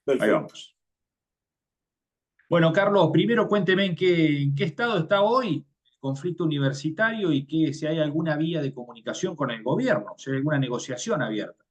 Ahí Perfecto. vamos. Bueno, Carlos, primero cuénteme en qué estado está hoy el conflicto universitario y si hay alguna vía de comunicación con el gobierno, si hay alguna negociación abierta.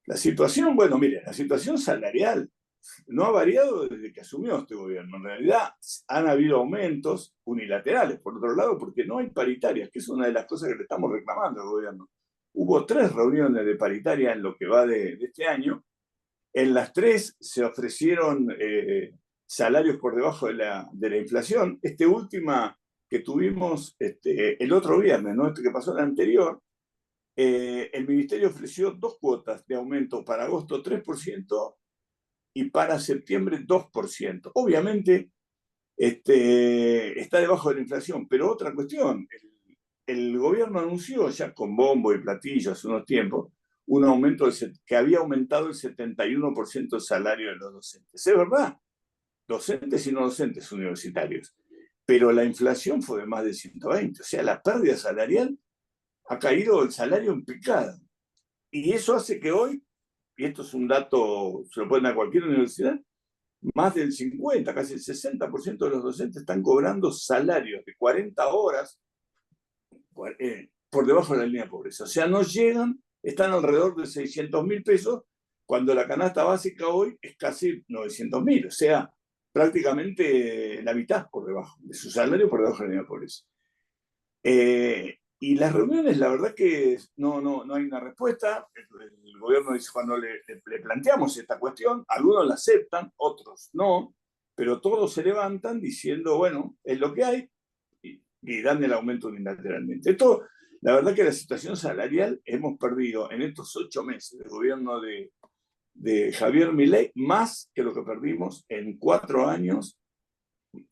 La situación, bueno, mire, la situación salarial no ha variado desde que asumió este gobierno. En realidad han habido aumentos unilaterales, por otro lado, porque no hay paritarias, que es una de las cosas que le estamos reclamando al gobierno. Hubo 3 reuniones de paritaria en lo que va de este año. En las 3 se ofrecieron salarios por debajo de la inflación. Este última que tuvimos el otro viernes, ¿no? Este que pasó el anterior, el ministerio ofreció 2 cuotas de aumento para agosto 3% y para septiembre 2%. Obviamente está debajo de la inflación, pero otra cuestión, el gobierno anunció ya con bombo y platillo hace unos tiempos un aumento que había aumentado el 71% el salario de los docentes. Es verdad, docentes y no docentes universitarios, pero la inflación fue de más de 120, o sea, la pérdida salarial ha caído el salario en picada. Y eso hace que hoy, y esto es un dato, se lo pueden dar a cualquier universidad, más del 50, casi el 60% de los docentes están cobrando salarios de 40 horas por debajo de la línea de pobreza. O sea, no llegan, están alrededor de 600.000 pesos, cuando la canasta básica hoy es casi 900.000. O sea, prácticamente la mitad por debajo de su salario, por debajo de la línea de pobreza. Y las reuniones, la verdad que no hay una respuesta. El gobierno dice, cuando le planteamos esta cuestión, algunos la aceptan, otros no, pero todos se levantan diciendo, bueno, es lo que hay, y dan el aumento unilateralmente. Esto, la verdad que la situación salarial hemos perdido en estos 8 meses del gobierno de Javier Milei más que lo que perdimos en 4 años,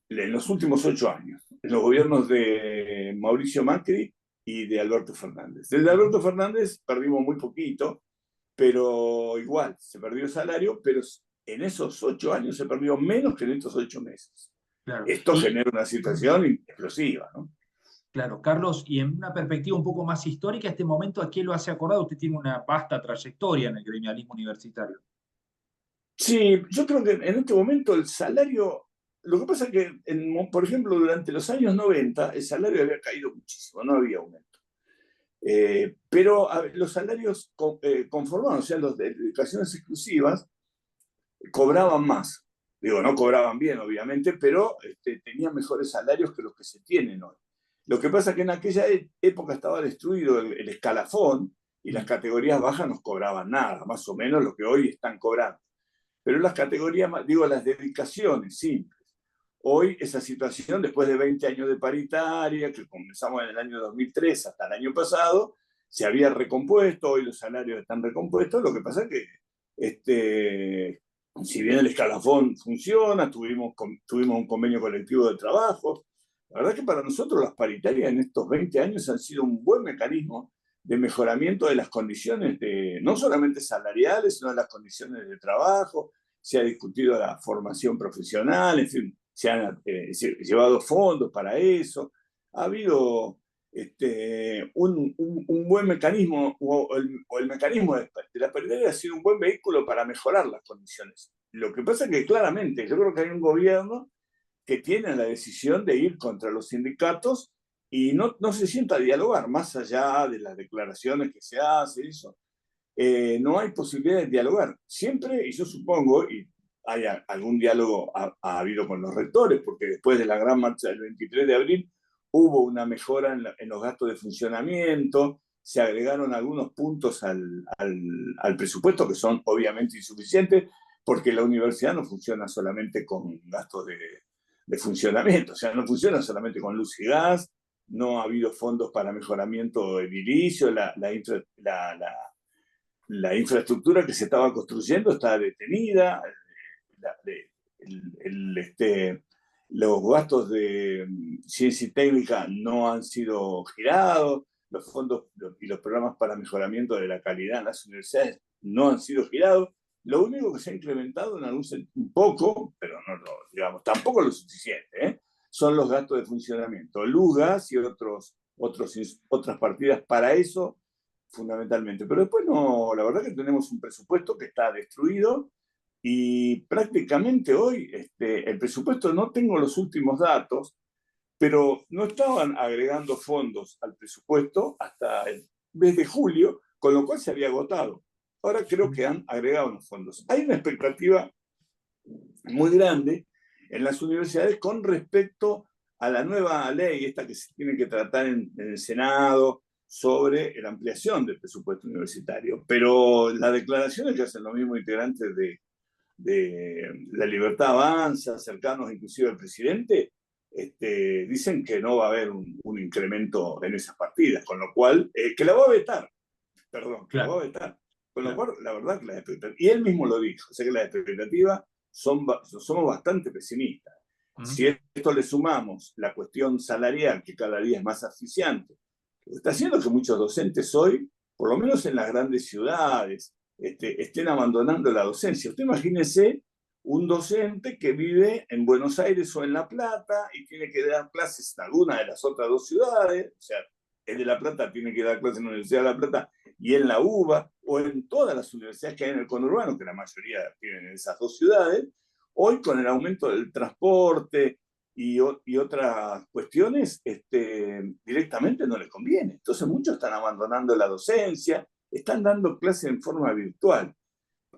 en los últimos 8 años, en los gobiernos de Mauricio Macri y de Alberto Fernández. Desde Alberto Fernández perdimos muy poquito, pero igual, se perdió el salario, pero en esos 8 años se perdió menos que en estos 8 meses. Claro. Esto Y, genera una situación explosiva, ¿no? claro, Carlos, y en una perspectiva un poco más histórica, este momento, ¿a qué lo hace acordar? Usted tiene una vasta trayectoria en el gremialismo universitario. Sí, yo creo que en este momento el salario, lo que pasa es que, por ejemplo, durante los años 90 el salario había caído muchísimo, no había aumento. Pero a ver, los salarios conformados, o sea, los de educaciones exclusivas, cobraban más. Digo, no cobraban bien, obviamente, pero tenían mejores salarios que los que se tienen hoy. Lo que pasa es que en aquella época estaba destruido el escalafón y las Mm. categorías bajas no cobraban nada, más o menos lo que hoy están cobrando. Pero las categorías, digo, las dedicaciones simples. Hoy esa situación, después de 20 años de paritaria, que comenzamos en el año 2003 hasta el año pasado, se había recompuesto, hoy los salarios están recompuestos, lo que pasa es que si bien el escalafón funciona, tuvimos un convenio colectivo de trabajo, la verdad que para nosotros las paritarias en estos 20 años han sido un buen mecanismo de mejoramiento de las condiciones, no solamente salariales, sino de las condiciones de trabajo. Se ha discutido la formación profesional, en fin, se han llevado fondos para eso. Ha habido un buen mecanismo, o el mecanismo de la paritaria ha sido un buen vehículo para mejorar las condiciones. Lo que pasa es que claramente yo creo que hay un gobierno que tiene la decisión de ir contra los sindicatos y no se sienta a dialogar, más allá de las declaraciones que se hacen, eso. No hay posibilidad de dialogar. Siempre, y yo supongo, y hay algún diálogo ha habido con los rectores, porque después de la gran marcha del 23 de abril hubo una mejora en los gastos de funcionamiento, se agregaron algunos puntos al presupuesto que son obviamente insuficientes, porque la universidad no funciona solamente con gastos de funcionamiento, o sea, no funciona solamente con luz y gas, no ha habido fondos para mejoramiento edilicio, la infraestructura que se estaba construyendo está detenida, los gastos de ciencia y técnica no han sido girados, los fondos y los programas para mejoramiento de la calidad en las universidades no han sido girados. Lo único que se ha incrementado en algún un poco, pero no, digamos, tampoco lo suficiente, son los gastos de funcionamiento, luz, gas y otras partidas para eso fundamentalmente. Pero después no, la verdad que tenemos un presupuesto que está destruido, Y prácticamente hoy el presupuesto, no tengo los últimos datos, pero no estaban agregando fondos al presupuesto hasta el mes de julio, con lo cual se había agotado. Ahora creo que han agregado los fondos. Hay una expectativa muy grande en las universidades con respecto a la nueva ley, esta que se tiene que tratar en el Senado, sobre la ampliación del presupuesto universitario. Pero las declaraciones que hacen los mismos integrantes de La Libertad Avanza, cercanos inclusive al presidente, dicen que no va a haber un incremento en esas partidas, con lo cual, que la va a vetar, perdón, que la va Claro, a vetar. Con lo claro. cual, la verdad que las expectativas, y él mismo lo dijo, o sea que las expectativas somos bastante pesimistas. ¿Mm? Si esto le sumamos la cuestión salarial, que cada día es más asfixiante, está haciendo que muchos docentes hoy, por lo menos en las grandes ciudades, estén abandonando la docencia. Usted imagínese un docente que vive en Buenos Aires o en La Plata y tiene que dar clases en alguna de las otras dos ciudades, o sea, el de La Plata tiene que dar clases en la Universidad de La Plata y en la UBA, o en todas las universidades que hay en el conurbano, que la mayoría tienen en esas dos ciudades. Hoy, con el aumento del transporte y otras cuestiones, directamente no les conviene. Entonces muchos están abandonando la docencia, están dando clases en forma virtual.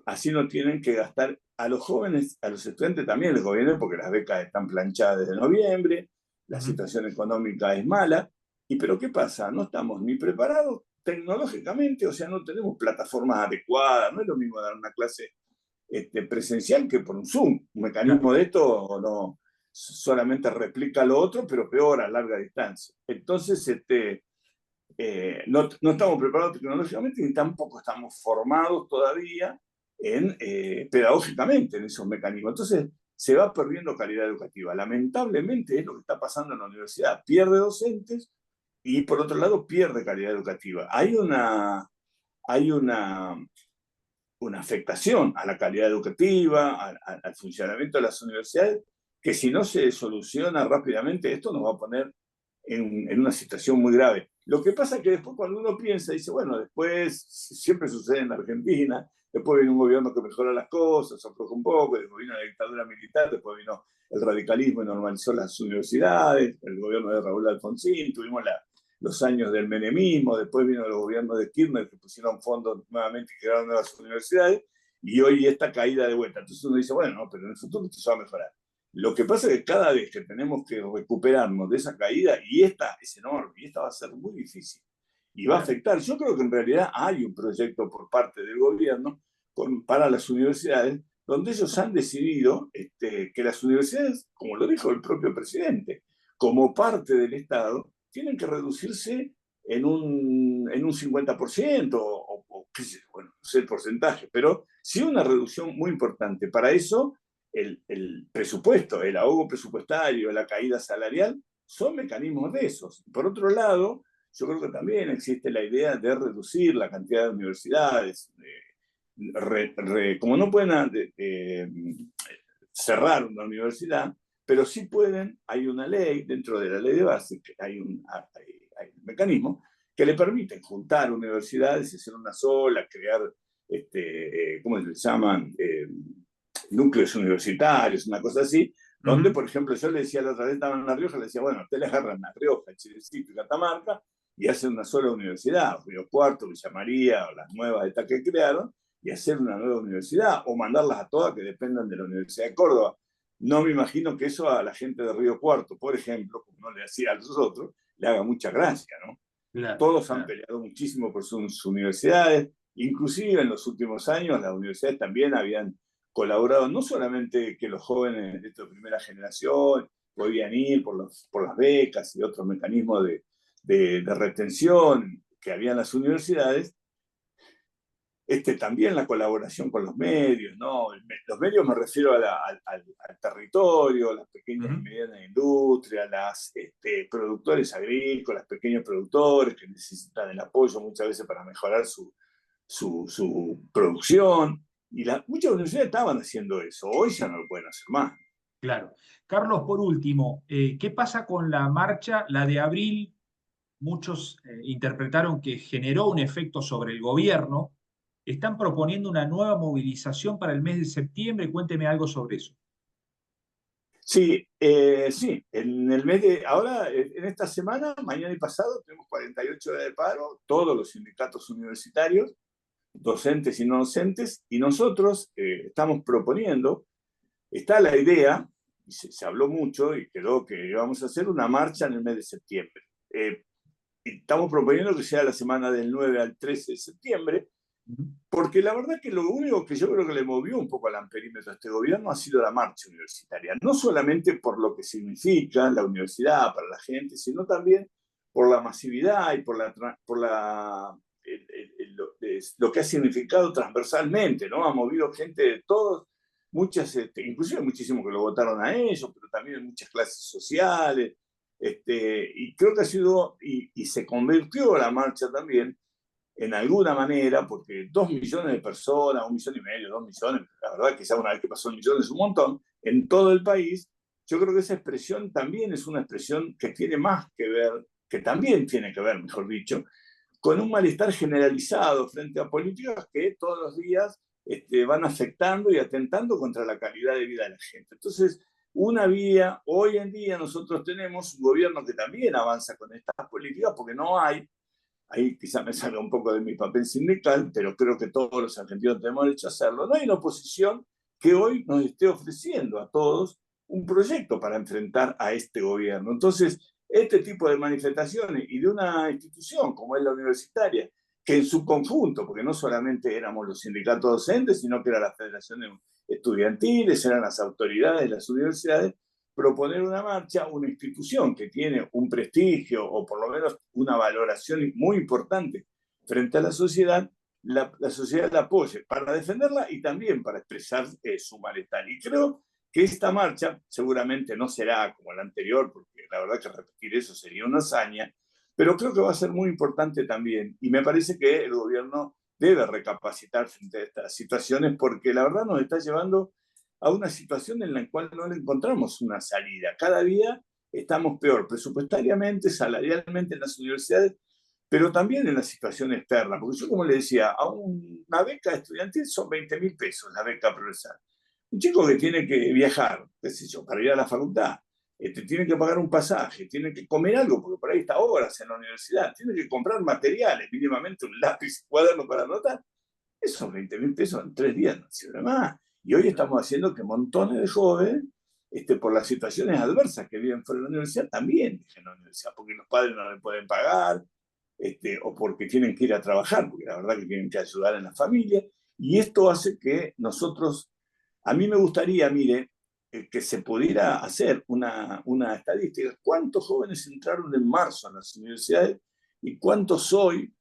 Así no tienen que gastar. A los jóvenes, a los estudiantes también les conviene porque las becas están planchadas desde noviembre, la Ujú. situación económica es mala. ¿Y pero qué pasa? No estamos ni preparados tecnológicamente, o sea, no tenemos plataformas adecuadas, no es lo mismo dar una clase presencial que por un Zoom. Un Claro. mecanismo de esto no solamente replica lo otro, pero peor a larga distancia. Entonces, no estamos preparados tecnológicamente ni tampoco estamos formados todavía pedagógicamente en esos mecanismos. Entonces, se va perdiendo calidad educativa. Lamentablemente es lo que está pasando en la universidad. Pierde docentes y por otro lado pierde calidad educativa. Hay una afectación a la calidad educativa, al funcionamiento de las universidades, que si no se soluciona rápidamente, esto nos va a poner en una situación muy grave. Lo que pasa es que después cuando uno piensa, dice, bueno, después siempre sucede en la Argentina, después viene un gobierno que mejora las cosas, afloja un poco, después vino la dictadura militar, después vino el radicalismo y normalizó las universidades, el gobierno de Raúl Alfonsín, tuvimos los años del menemismo, después vino el gobierno de Kirchner que pusieron fondos nuevamente y crearon nuevas universidades, y hoy esta caída de vuelta. Entonces uno dice, bueno, no, pero en el futuro esto se va a mejorar. Lo que pasa es que cada vez que tenemos que recuperarnos de esa caída, y esta es enorme, y esta va a ser muy difícil, y va a Claro. afectar, yo creo que en realidad hay un proyecto por parte del gobierno para las universidades, donde ellos han decidido que las universidades, como lo dijo el propio presidente, como parte del Estado, tienen que reducirse en un 50%, qué sé, bueno, no sé el porcentaje, pero sí una reducción muy importante. Para eso el presupuesto, el ahogo presupuestario, la caída salarial, son mecanismos de esos. Por otro lado, yo creo que también existe la idea de reducir la cantidad de universidades. Como no pueden cerrar una universidad, pero sí pueden, hay una ley dentro de la ley de base, que hay un mecanismo que le permiten juntar universidades y hacer una sola, crear, ¿cómo se llaman? Núcleos universitarios, una cosa así, donde, Ujú. por ejemplo, yo le decía la otra vez, estaba en La Rioja, le decía, bueno, ustedes agarran La Rioja, Chilecito y Catamarca y hacen una sola universidad, Río Cuarto, Villa María, o las nuevas estas que crearon, y hacer una nueva universidad, o mandarlas a todas que dependan de la Universidad de Córdoba. No me imagino que eso a la gente de Río Cuarto, por ejemplo, como no le hacía a los otros, le haga mucha gracia, ¿no? Claro, Todos han claro. peleado muchísimo por sus universidades, inclusive en los últimos años las universidades también habían colaborado, no solamente que los jóvenes de esta primera generación podían ir por las becas y otros mecanismos de retención que había en las universidades, también la colaboración con los medios, ¿no? Los medios me refiero al territorio, las pequeñas y Ujú. medianas industrias, las productores agrícolas, pequeños productores que necesitan el apoyo muchas veces para mejorar su producción. Y muchas universidades estaban haciendo eso, hoy ya no lo pueden hacer más. Claro. Carlos, por último, ¿qué pasa con la marcha, la de abril? Muchos interpretaron que generó un efecto sobre el gobierno, están proponiendo una nueva movilización para el mes de septiembre. Cuénteme algo sobre eso. Sí, sí, en el mes de, ahora, en esta semana, mañana y pasado, tenemos 48 horas de paro, todos los sindicatos universitarios, docentes y no docentes, y nosotros estamos proponiendo, está la idea, y se habló mucho y quedó que vamos a hacer una marcha en el mes de septiembre. Y estamos proponiendo que sea la semana del 9 al 13 de septiembre, porque la verdad que lo único que yo creo que le movió un poco al amperímetro a este gobierno ha sido la marcha universitaria, no solamente por lo que significa la universidad para la gente, sino también por la masividad y lo que ha significado transversalmente, ¿no? Ha movido gente de todos, muchas, inclusive muchísimos que lo votaron a ellos, pero también en muchas clases sociales, y creo que ha sido, y se convirtió la marcha también en alguna manera, porque 2 millones de personas, 1,5 millones, 2 millones, la verdad que ya una vez que pasó el millón es un montón, en todo el país, yo creo que esa expresión también es una expresión que tiene más que ver, que también tiene que ver, mejor dicho, con un malestar generalizado frente a políticas que todos los días van afectando y atentando contra la calidad de vida de la gente. Entonces, una vía, hoy en día nosotros tenemos un gobierno que también avanza con estas políticas porque no hay, ahí quizá me salga un poco de mi papel sindical, pero creo que todos los argentinos tenemos derecho a hacerlo. No hay una oposición que hoy nos esté ofreciendo a todos un proyecto para enfrentar a este gobierno. Entonces, este tipo de manifestaciones y de una institución como es la universitaria, que en su conjunto, porque no solamente éramos los sindicatos docentes, sino que eran las federaciones estudiantiles, eran las autoridades de las universidades, proponer una marcha, una institución que tiene un prestigio o por lo menos una valoración muy importante frente a la sociedad, la sociedad la apoye para defenderla y también para expresar su malestar. Y creo que esta marcha seguramente no será como la anterior, porque la verdad que repetir eso sería una hazaña, pero creo que va a ser muy importante también. Y me parece que el gobierno debe recapacitar frente a estas situaciones, porque la verdad nos está llevando a una situación en la cual no le encontramos una salida. Cada día estamos peor presupuestariamente, salarialmente en las universidades, pero también en la situación externa. Porque yo, como le decía, a una beca estudiantil son 20.000 pesos la beca progresar. Un chico que tiene que viajar, qué sé yo, para ir a la facultad, tiene que pagar un pasaje, tiene que comer algo, porque por ahí está horas en la universidad, tiene que comprar materiales, mínimamente un lápiz, cuaderno para anotar. Esos 20.000 pesos en 3 días no sirve más. Y hoy estamos haciendo que montones de jóvenes, por las situaciones adversas que viven fuera de la universidad, también dejen la universidad, porque los padres no le pueden pagar, o porque tienen que ir a trabajar, porque la verdad que tienen que ayudar en la familia. Y esto hace que nosotros, a mí me gustaría, mire, que se pudiera hacer una estadística. ¿Cuántos jóvenes entraron en marzo a las universidades y cuántos hoy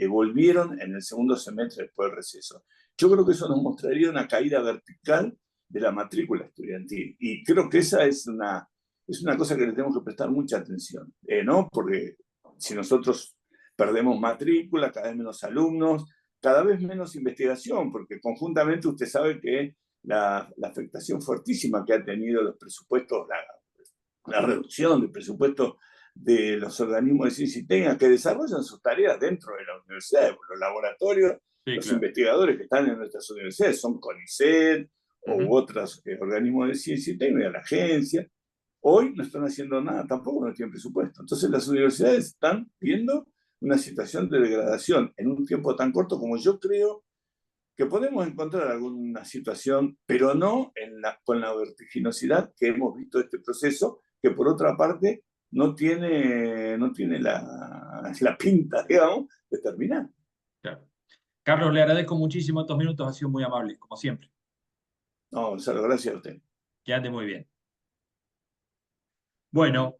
volvieron en el segundo semestre después del receso? Yo creo que eso nos mostraría una caída vertical de la matrícula estudiantil. Y creo que esa es una cosa que le tenemos que prestar mucha atención, ¿no? Porque si nosotros perdemos matrícula, cada vez menos alumnos, cada vez menos investigación, porque conjuntamente usted sabe que la afectación fuertísima que ha tenido los presupuestos, la reducción del presupuesto de los organismos de ciencia y técnica que desarrollan sus tareas dentro de la universidad, los laboratorios, sí, los investigadores que están en nuestras universidades son CONICET u otros organismos de ciencia y técnica, la agencia. Hoy no están haciendo nada, tampoco no tienen presupuesto. Entonces las universidades están viendo una situación de degradación en un tiempo tan corto como yo creo que podemos encontrar alguna situación, pero no con la vertiginosidad que hemos visto de este proceso, que por otra parte no tiene la pinta, digamos, de terminar. Claro. Carlos, le agradezco muchísimo estos minutos, ha sido muy amable, como siempre. No, Gonzalo, gracias a usted. Que ande muy bien. Bueno.